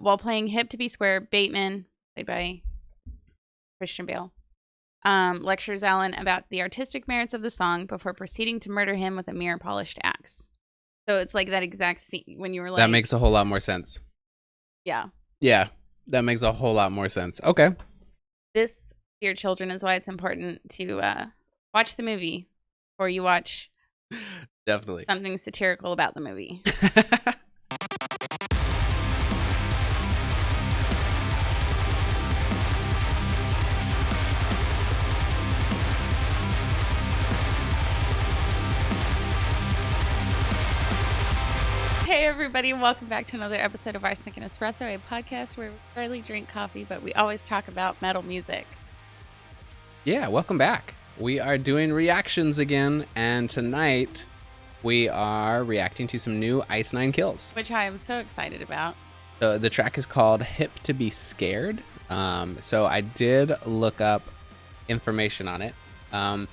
While playing hip to be square, Bateman, played by Christian Bale, lectures Alan about the artistic merits of the song before proceeding to murder him with a mirror-polished axe. So it's like that exact scene when you were like... That makes a whole lot more sense. Yeah. Yeah, that makes a whole lot more sense. Okay. This, dear children, is why it's important to watch the movie before you watch Definitely something satirical about the movie. Hey everybody, welcome back to another episode of Arsenic and Espresso, a podcast where we rarely drink coffee, but we always talk about metal music. Yeah, welcome back. We are doing reactions again, and tonight we are reacting to some new Ice Nine Kills, Which I am so excited about. The track is called Hip to be Scared. So I did look up information on it, but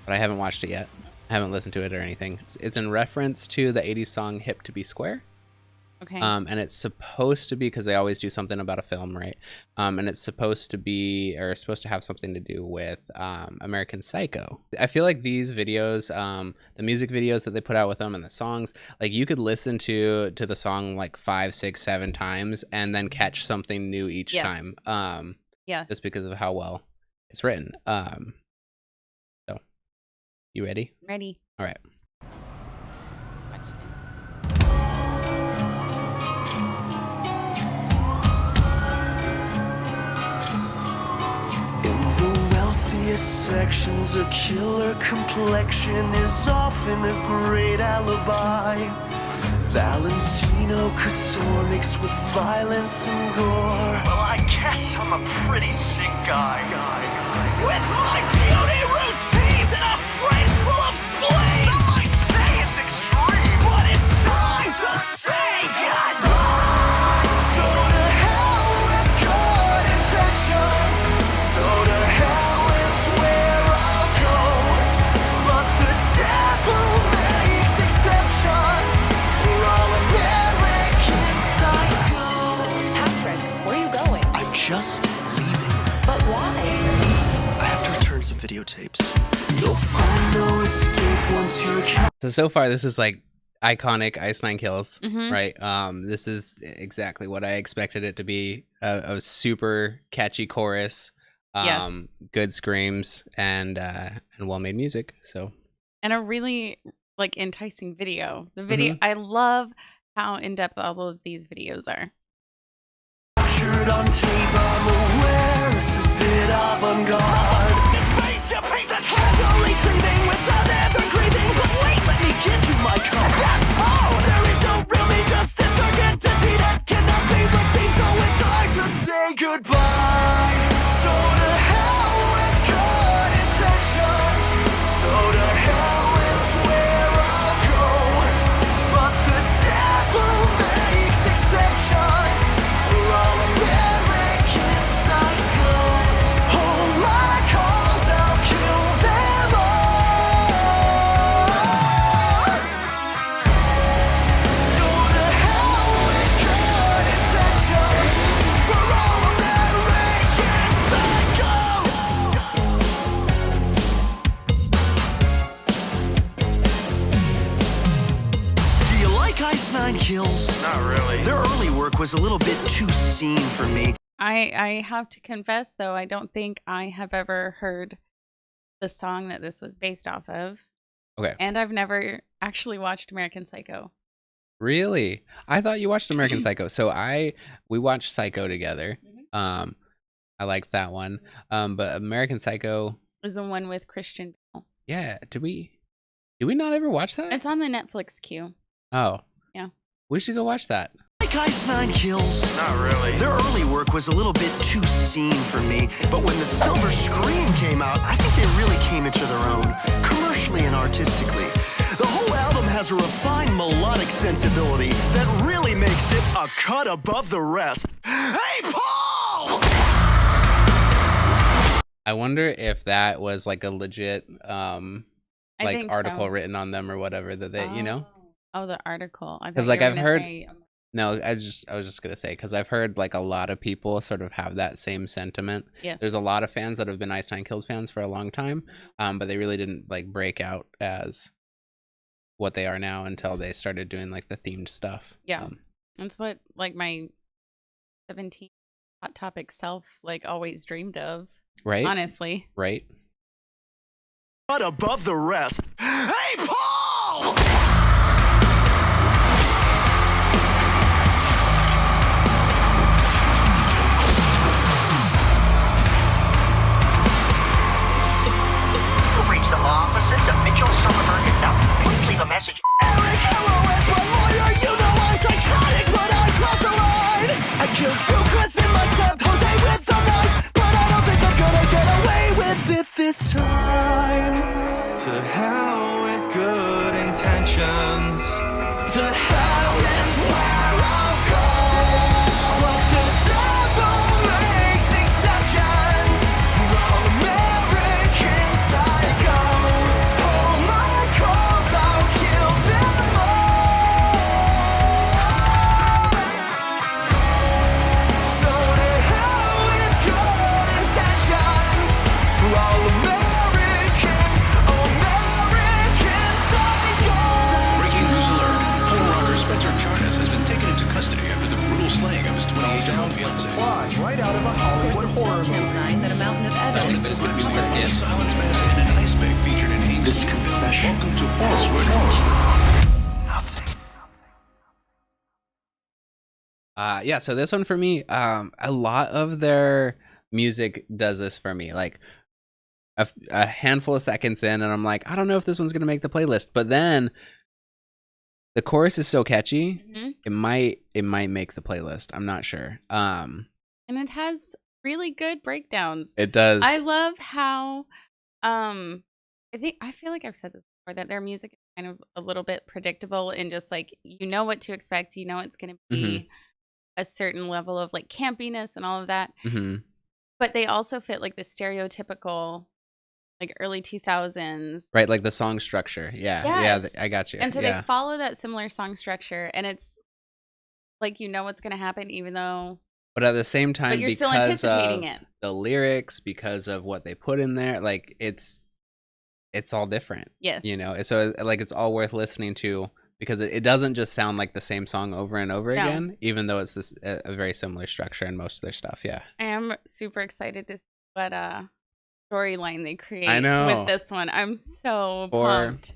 I haven't watched it yet. I haven't listened to it or anything. It's in reference to the 80s song Hip to be Square. Okay. And it's supposed to be, because they always do something about a film, right? And it's supposed to be, or supposed to have something to do with American Psycho. I feel like these videos, the music videos that they put out with them and the songs, like you could listen to the song like 5, 6, 7 times and then catch something new each time. Yes. Just because of how well it's written. So, you ready? Ready. All right. Sections, a killer complexion is often a great alibi. Valentino couture mixed with violence and gore. Well, I guess I'm a pretty sick guy. With my beauty routines and a fridge full of spleens. Some might say it's extreme, but it's time to say goodbye. So to hell with good intentions. So to hell. Just leaving. But why? I have to return some videotapes. You'll find no escape once you're... So far, this is like iconic Ice Nine Kills, Mm-hmm. right? This is exactly what I expected it to be. A super catchy chorus, Yes. good screams, and well-made music. So, and a really like enticing video. The video, I love how in-depth all of these videos are. On tape, I'm aware it's a bit avant-garde. Casually cleaving without ever grieving. But wait, let me give you my card. Oh, there is no real me, just this dark entity that cannot be redeemed. So it's hard to say goodbye. So to hell with good intentions. So to hell is where I'll go. But the devil makes exceptions. We're all American psychos. Hold my calls, I'll kill them all. So to hell with good intentions. We're all American psychos. Do you like Ice Nine Kills? Not really. Their early work was a little bit too seen for me. I have to confess, though, I don't think I have ever heard the song that this was based off of. okay. And I've never actually watched American Psycho. Really? I thought you watched American Psycho. So we watched Psycho together. I liked that one. But American Psycho Was the one with Christian Bale. Yeah. Did we not ever watch that? It's on the Netflix queue. Oh. Yeah. We should go watch that. Like Ice Nine Kills? Not really. Their early work was a little bit too seen for me, but when the Silver Scream came out, I think they really came into their own, commercially and artistically. The whole album has a refined melodic sensibility that really makes it a cut above the rest. Hey, Paul! I wonder if that was like a legit like article so. written on them or whatever that they, you know? Oh, the article. Because like I've heard, No, I was just gonna say, because I've heard like a lot of people sort of have that same sentiment. Yes. There's a lot of fans that have been Ice Nine Kills fans for a long time, but they really didn't like break out as what they are now until they started doing like the themed stuff. Yeah. That's what like my 17 Hot Topic self like always dreamed of. Right. Honestly. Right. But above the rest. Hey, Paul! Reach the law offices of Mitchell, Summerberg, and Mountain. Please leave a message. Eric Hello is my lawyer. You know I'm psychotic, but I crossed the line. I killed two Chris in my son, Jose with a knife, but I don't think I'm gonna get away with it this time. To hell with good intentions. To hell is where I'll go. But the devil makes exceptions for all American psychos. Hold my calls, I'll kill them all. So to hell with good intentions for all American psychos. Breaking news alert. Horror writer Spencer Charnas has been taken into custody after the brutal slaying of his 28-year-old fiancée. Plot right out of a Hollywood horror movie. That a mountain of There's evidence going to be a silence mask and an ice bag featured in Hank's This confession Welcome to is Horror. worth nothing. Yeah, so this one for me, a lot of their music does this for me. Like a handful of seconds in, and I'm like, I don't know if this one's gonna make the playlist, but then the chorus is so catchy, it might make the playlist. I'm not sure. And it has really good breakdowns. It does. I love how I feel like I've said this before, that their music is kind of a little bit predictable and just like you know what to expect, you know it's gonna be a certain level of like campiness and all of that. But they also fit like the stereotypical like early 2000s. Right, like the song structure. Yeah, Yes. I got you. And so yeah. they follow that similar song structure, and it's like you know what's gonna happen even though But at the same time, but you're still because anticipating of it. the lyrics, because of what they put in there, like it's all different. Yes. You know, so like it's all worth listening to because it doesn't just sound like the same song over and over No. again, even though it's this a very similar structure in most of their stuff. Yeah. I am super excited to see what storyline they create I know. with this one. I'm so For pumped.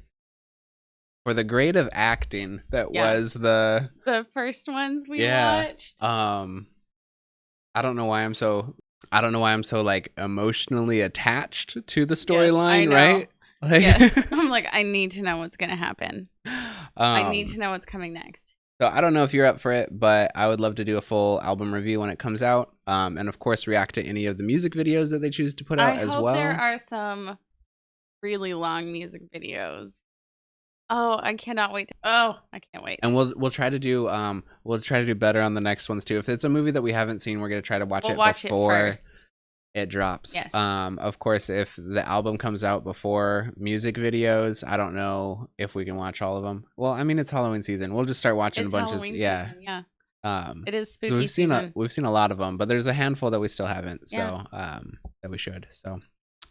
the grade of acting that Yeah. was the first ones we Yeah. watched. I don't know why I'm so like emotionally attached to the Yes, I storyline, know. right? Like, Yes. I'm like, I need to know what's gonna happen. I need um, to know what's coming next. So I don't know if you're up for it, but I would love to do a full album review when it comes out. And of course react to any of the music videos that they choose to put out I as hope well. there are some really long music videos. Oh, I cannot wait. I can't wait. And we'll try to do better on the next ones too. If it's a movie that we haven't seen, we're gonna try to watch we'll it watch before it first. it drops. Yes. Of course, if the album comes out before music videos, I don't know if we can watch all of them. Well, I mean, it's Halloween season. We'll just start watching It's bunches. Halloween Yeah. season, yeah. It is 'Cause spooky we've seen season. we've seen a lot of them, but there's a handful that we still haven't. So Yeah. that we should. So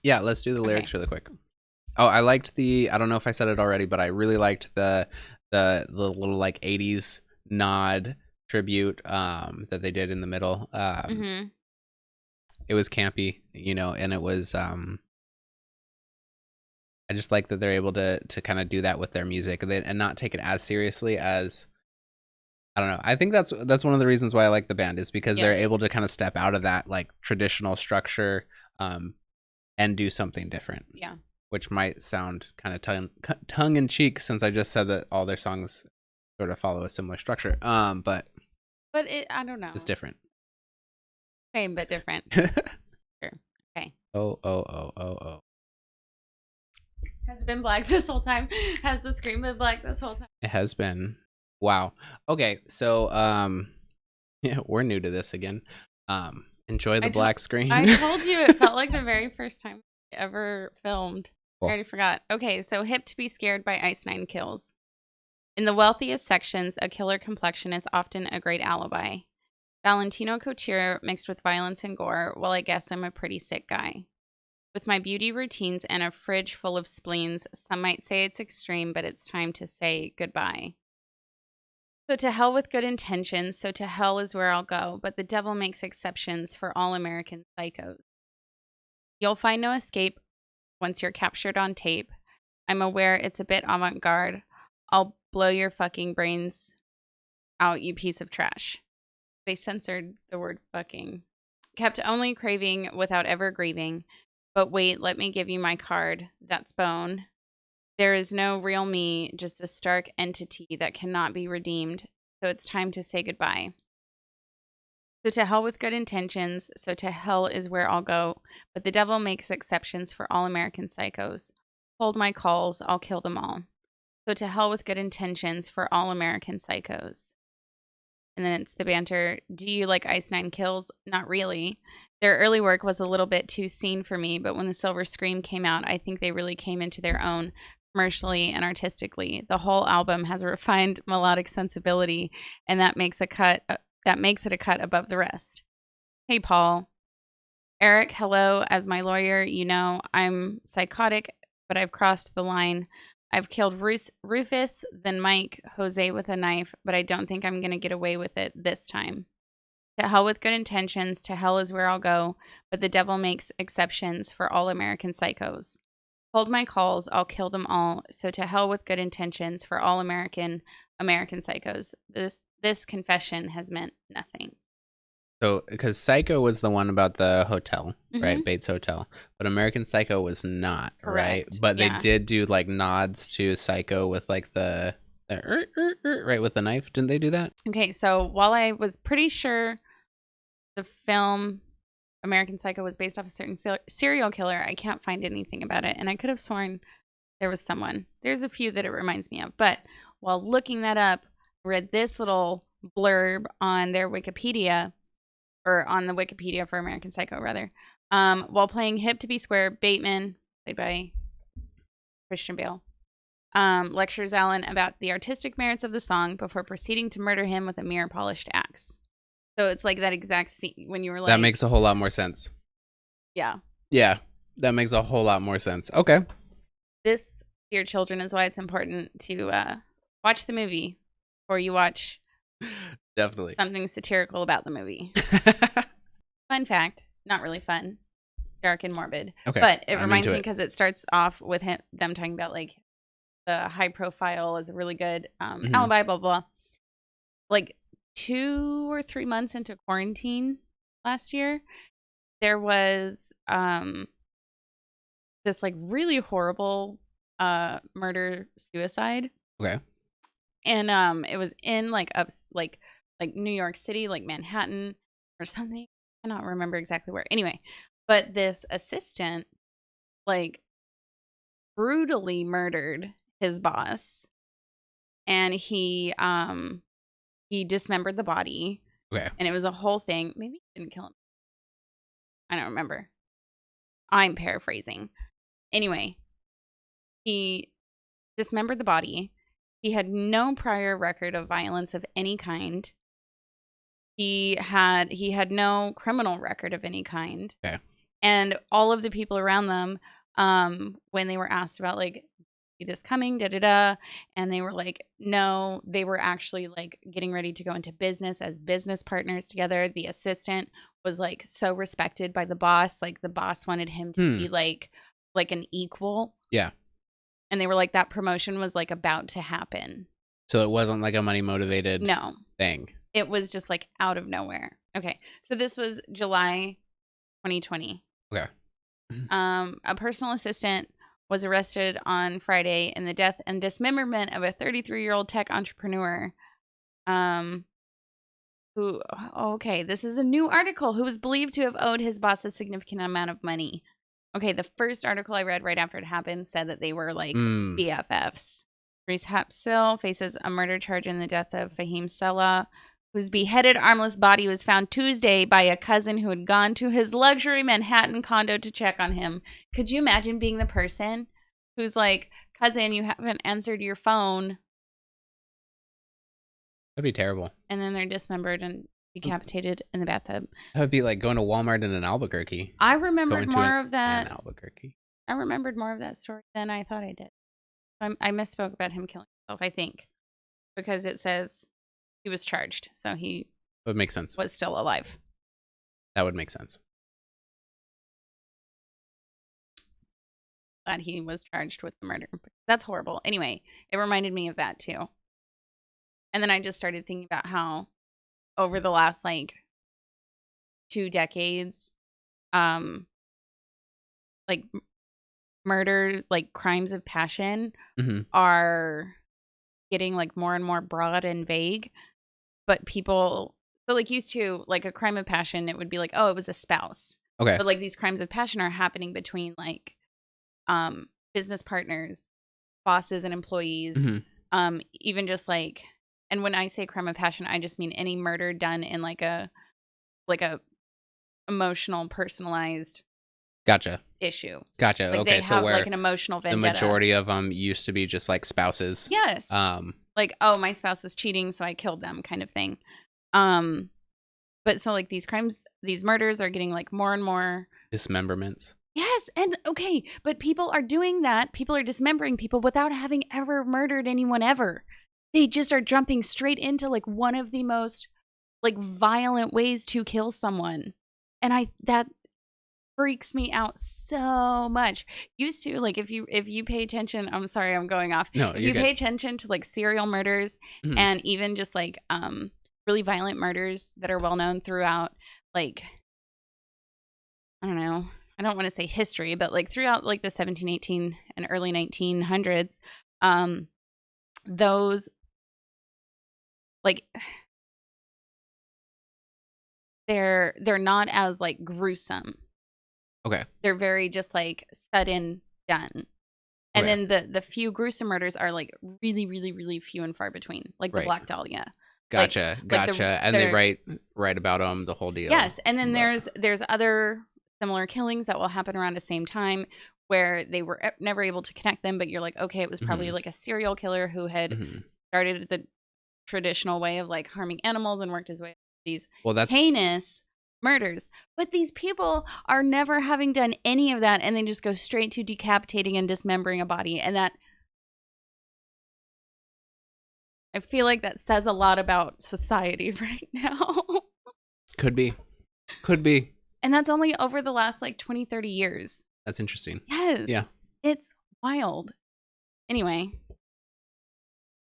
yeah, let's do the lyrics Okay. really quick. Oh, I liked I don't know if I said it already, but I really liked the little like 80s nod tribute that they did in the middle. It was campy, you know, and it was I just like that they're able to kind of do that with their music and not take it as seriously as, I don't know. I think that's one of the reasons why I like the band, is because they're Yes. able to kind of step out of that like traditional structure and do something different. Yeah. Which might sound kind of tongue in cheek, since I just said that all their songs sort of follow a similar structure. But I don't know. it's different. Same but different. Sure. Okay. Oh. Has it been black this whole time? Has the screen been black this whole time? It has been. Wow. Okay, so yeah, we're new to this again. Enjoy the black screen. I told you it felt like the very first time we ever filmed. Cool. I already forgot. Okay, so Hip to Be Scared by Ice Nine Kills. In the wealthiest sections, a killer complexion is often a great alibi. Valentino couture mixed with violence and gore, well, I guess I'm a pretty sick guy. With my beauty routines and a fridge full of spleens, some might say it's extreme, but it's time to say goodbye. So to hell with good intentions, so to hell is where I'll go, but the devil makes exceptions for all American psychos. You'll find no escape once you're captured on tape. I'm aware it's a bit avant-garde. I'll blow your fucking brains out, you piece of trash. They censored the word fucking. Kept only craving without ever grieving. But wait, let me give you my card. That's bone. There is no real me, just a stark entity that cannot be redeemed. So it's time to say goodbye. So to hell with good intentions, so to hell is where I'll go. But the devil makes exceptions for all American psychos. Hold my calls, I'll kill them all. So to hell with good intentions for all American psychos. And then it's the banter. Do you like Ice Nine Kills? Not really. Their early work was a little bit too seen for me, but when the Silver Scream came out, I think they really came into their own commercially and artistically. The whole album has a refined melodic sensibility, and that makes it a cut above the rest. Hey, Paul. Eric, hello. As my lawyer, you know I'm psychotic, but I've crossed the line. I've killed Rufus, then Mike, Jose with a knife, but I don't think I'm going to get away with it this time. To hell with good intentions, to hell is where I'll go, but the devil makes exceptions for all American psychos. Hold my calls, I'll kill them all, so to hell with good intentions for all American psychos. This confession has meant nothing. So, because Psycho was the one about the hotel, right? Mhm. Bates Hotel. But American Psycho was not, right? Correct, But they yeah. did do like nods to Psycho with like the right with the knife. Didn't they do that? Okay, so while I was pretty sure the film American Psycho was based off a certain serial killer, I can't find anything about it. And I could have sworn there was someone. There's a few that it reminds me of. But while looking that up, I read this little blurb on their Wikipedia, or on the Wikipedia for American Psycho, rather. While playing hip to be square, Bateman, played by Christian Bale, lectures Alan about the artistic merits of the song before proceeding to murder him with a mere polished axe. So it's like that exact scene when you were like... That makes a whole lot more sense. Yeah. Yeah, that makes a whole lot more sense. Okay. This, dear children, is why it's important to watch the movie before you watch Definitely. something satirical about the movie. Fun fact, not really fun, dark and morbid. Okay, But it I'm reminds into me it. because it starts off with them talking about like the high profile is a really good alibi, blah, blah. Like 2 or 3 months into quarantine last year, there was this like really horrible murder suicide. Okay. And it was in like like New York City, like Manhattan or something. I cannot remember exactly where. Anyway, but this assistant like brutally murdered his boss, and he dismembered the body. Okay. And it was a whole thing. Maybe he didn't kill him. I don't remember. I'm paraphrasing. Anyway, he dismembered the body. He had no prior record of violence of any kind. He had no criminal record of any kind. Okay. And all of the people around them, when they were asked about like, see this coming, and they were like, no, they were actually like getting ready to go into business as business partners together. The assistant was like so respected by the boss. Like the boss wanted him to be like an equal. Yeah. And they were like, that promotion was like about to happen. So it wasn't like a money motivated thing. It was just like out of nowhere. Okay. So this was July 2020. Okay. A personal assistant was arrested on Friday in the death and dismemberment of a 33-year-old tech entrepreneur. This is a new article, who was believed to have owed his boss a significant amount of money. Okay, the first article I read right after it happened said that they were like BFFs. Reese Hapsil faces a murder charge in the death of Fahim Sella, whose beheaded, armless body was found Tuesday by a cousin who had gone to his luxury Manhattan condo to check on him. Could you imagine being the person who's like, cousin, you haven't answered your phone That'd be terrible. and then they're dismembered and decapitated in the bathtub. That would be like going to Walmart in an Albuquerque. I remembered Going to more an of that. Albuquerque. I remembered more of that story than I thought I did. I misspoke about him killing himself, I think, because it says he was charged, so he Would make sense. was still alive. That would make sense. That he was charged with the murder. That's horrible. Anyway, it reminded me of that too. And then I just started thinking about how over the last like 2 decades, like murder, like crimes of passion hmm are getting like more and more broad and vague. But people, so like used to, like a crime of passion, it would be like, oh, it was a spouse. Okay. But like these crimes of passion are happening between like business partners, bosses and employees, Mhm. even just like, and when I say crime of passion, I just mean any murder done in like a emotional, personalized Gotcha. issue. Gotcha. Like Okay. they So have where like an emotional the vendetta. majority of them used to be just like spouses. Yes. Like, oh, my spouse was cheating, so I killed them, kind of thing. But so like these crimes, these murders are getting like more and more. Dismemberments. Yes, and okay, but people are doing that. People are dismembering people without having ever murdered anyone ever. They just are jumping straight into like one of the most like violent ways to kill someone. And that freaks me out so much. Used to, like, if you pay attention, I'm sorry, I'm going off. No, If you're you good. pay attention to like serial murders Mhm. and even just like really violent murders that are well known throughout, like, I don't know, I don't want to say history, but like throughout like the 17, 18 and early 1900s, those like they're not as like gruesome. Okay. They're very just like sudden, done. And Okay. then the few gruesome murders are like really, really, really few and far between, like the Right. Black Dahlia. Gotcha. like the- Gotcha. And they they're- write about the whole deal. Yes, and then But- there's other similar killings that will happen around the same time where they were never able to connect them, but you're like, okay, it was probably Mhm. like a serial killer who had Mhm. started the traditional way of like harming animals and worked his way up these Well, that's heinous murders. But these people are never having done any of that, and they just go straight to decapitating and dismembering a body. And that, I feel like that says a lot about society right now. could be. Could be. And that's only over the last like 20, 30 years. That's interesting. Yes. Yeah. It's wild. Anyway,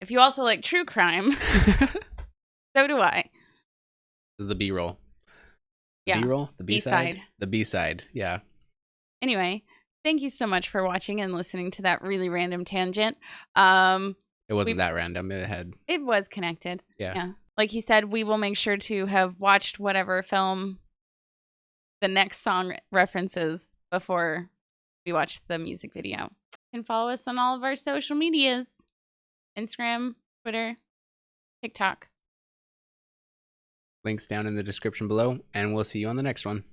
if you also like true crime, so do I. This is the B-roll. Yeah. B-roll? The B-side? B-side. The B-side. Yeah. Anyway, thank you so much for watching and listening to that really random tangent. It wasn't that random. It was connected. Yeah. Like he said, we will make sure to have watched whatever film the next song references before we watch the music video. You can follow us on all of our social medias: Instagram, Twitter, TikTok. Links down in the description below, and we'll see you on the next one.